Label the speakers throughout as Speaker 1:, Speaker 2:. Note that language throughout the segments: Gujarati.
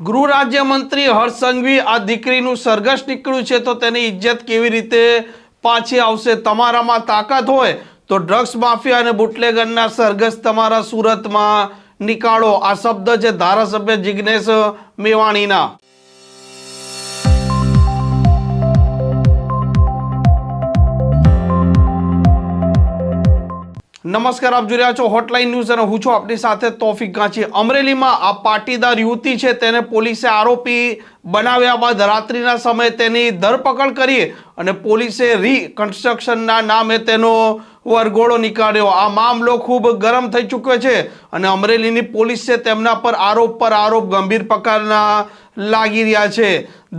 Speaker 1: ગૃહ રાજ્યમંત્રી હર્ષ સંઘવી આ દીકરીનું સરઘસ નીકળ્યું છે તો તેની ઇજ્જત કેવી રીતે પાછી આવશે? તમારામાં તાકાત હોય તો ડ્રગ્સ માફિયા અને બુટલેગરના સરઘસ તમારા સુરતમાં નીકાળો. આ શબ્દ છે ધારાસભ્ય જિગ્નેશ મેવાણીના. નમસ્કાર, આપ જોઈ રહ્યા છો હોટલાઇન ન્યૂઝ અને હું છું આપની સાથે તોફિક ગાંચી. અમરેલીમાં આ પાટીદાર યુવતી છે તેને પોલીસે આરોપી બનાવ્યા બાદ રાત્રિના સમયે તેની ધરપકડ કરી અને પોલીસે રીકન્સ્ટ્રક્શનના નામે તેનો વરઘોડો નીકાળ્યો. આ મામલો ખૂબ ગરમ થઈ ચૂક્યો છે અને અમરેલીની પોલીસ છે તેમના પર આરોપ ગંભીર પ્રકારના લાગી રહ્યા છે.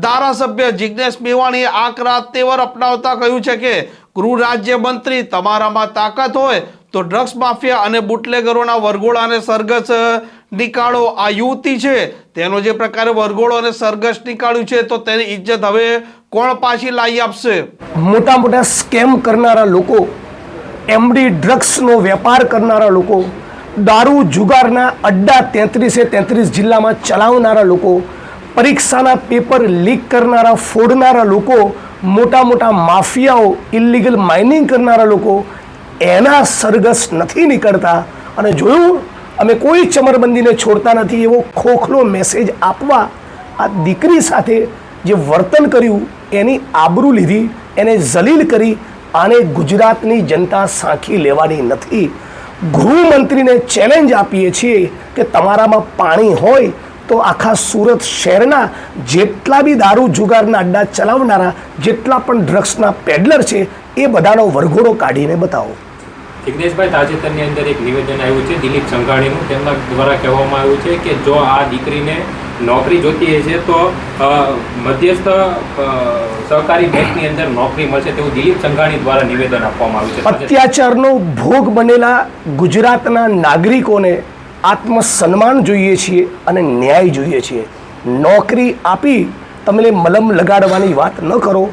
Speaker 1: ધારાસભ્ય જિગ્નેશ મેવાણીએ આકરા તેવર અપનાવતા કહ્યું છે કે ગૃહ રાજ્યમંત્રી, તમારામાં તાકાત હોય તો ડ્રગ્સ માફિયા અને બુટલેગરોના વરઘોડાને સરઘસ નીકાળો. આ યુવતી છે તેનો જે પ્રકારે વરઘોડો અને સરઘસ નીકાળ્યું છે તો તેની ઇજ્જત હવે કોણ પાછી લાવી આપશે?
Speaker 2: મોટા મોટા સ્કેમ કરનારા લોકો, એમડી ડ્રગ્સનો વેપાર કરનારા લોકો, દારૂ જુગારના અડ્ડા 33 જિલ્લામાં ચલાવનારા લોકો, પરીક્ષાના પેપર લીક કરનારા, ફોડનારા લોકો, મોટા મોટા માફિયાઓ, ઇલીગલ માઇનિંગ કરનારા લોકો, એના સરઘસ નથી નીકળતા. અને જોયું, અમે કોઈ ચમરબંધીને છોડતા નથી એવો ખોખલો મેસેજ આપવા આ દીકરી સાથે જે વર્તન કર્યું એની આબરૂ લીધી, એને જલીલ કરી. આને ગુજરાતની જનતા સાંખી લેવાની નથી. ગૃહમંત્રીને ચેલેન્જ આપીએ છીએ કે તમારામાં પાણી હોય તો આખા સુરત શહેરના જેટલા બી દારૂ જુગારના અડ્ડા ચલાવનારા, જેટલા પણ ડ્રગ્સના પેડલર છે એ બધાનો વરઘોડો કાઢીને બતાવો.
Speaker 3: જિગ્નેશભાઈ, તાજેતરની અંદર એક નિવેદન આવ્યું છે દિલીપ સંઘાણીનું. તેમના દ્વારા કહેવામાં આવ્યું છે કે જો આ દીકરીને નોકરી જોતી છે તો મધ્યસ્થ સહકારી બેંકની અંદર નોકરી મળશે તેવું દિલીપ સંઘાણી દ્વારા નિવેદન આપવામાં આવ્યું છે.
Speaker 2: અત્યાચારનો ભોગ બનેલા ગુજરાતના નાગરિકોને આત્મસન્માન જોઈએ છીએ અને ન્યાય જોઈએ છીએ. નોકરી આપી તમને મલમ લગાડવાની વાત ન કરો.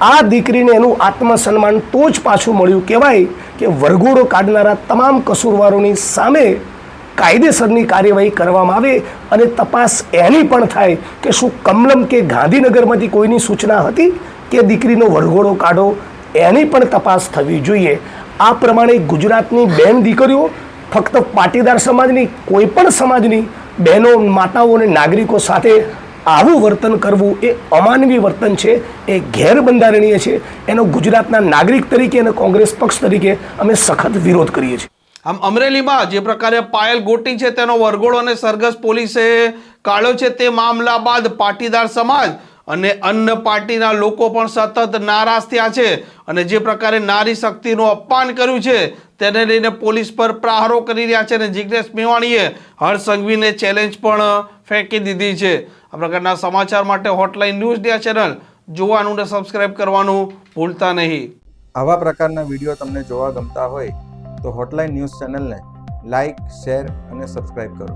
Speaker 2: આ દીકરીને એનું આત્મસન્માન તો જ પાછું મળ્યું કહેવાય કે વરઘોડો કાઢનારા તમામ કસૂરવારોની સામે કાયદેસરની કાર્યવાહી કરવામાં આવે અને તપાસ એની પણ થાય કે શું કમલમ કે ગાંધીનગરમાંથી કોઈની સૂચના હતી કે દીકરીનો વરઘોડો કાઢો, એની પણ તપાસ થવી જોઈએ. આ પ્રમાણે ગુજરાતની બેન દીકરીઓ, ફક્ત પાટીદાર સમાજની, કોઈ પણ સમાજની બહેનો, માતાઓ અને નાગરિકો સાથે આવું વર્તન કરવું એ અમાનવીય વર્તન છે, એ ગેરબંધારણીય છે. એનો ગુજરાતના નાગરિક તરીકે અને કોંગ્રેસ પક્ષ તરીકે અમે સખત વિરોધ કરીએ છીએ.
Speaker 1: આમ અમરેલીમાં જે પ્રકારે પાયલ ગોટી છે તેનો વરઘોડો અને સરઘસ પોલીસે કાઢ્યો છે તે મામલા બાદ પાટીદાર સમાજ અને અન્ય પાર્ટીના લોકો પણ સતત નારાજ થયા છે અને જે પ્રકારે નારી શક્તિનું અપમાન કર્યું છે તેને લઈને પોલીસ પર પ્રહારો કરી રહ્યા છે અને જિગ્નેશ મેવાણીએ હર્ષ સંઘવીને ચેલેન્જ પણ ફેંકી દીધી છે. આ પ્રકારના સમાચાર માટે હોટલાઇન ન્યૂઝ ચેનલ જોવાનું અને સબસ્ક્રાઇબ કરવાનું ભૂલતા નહીં.
Speaker 4: આવા પ્રકારના વિડીયો તમને જોવા ગમતા હોય તો હોટલાઇન ન્યૂઝ ચેનલને લાઇક, શેર અને સબસ્ક્રાઇબ કરો.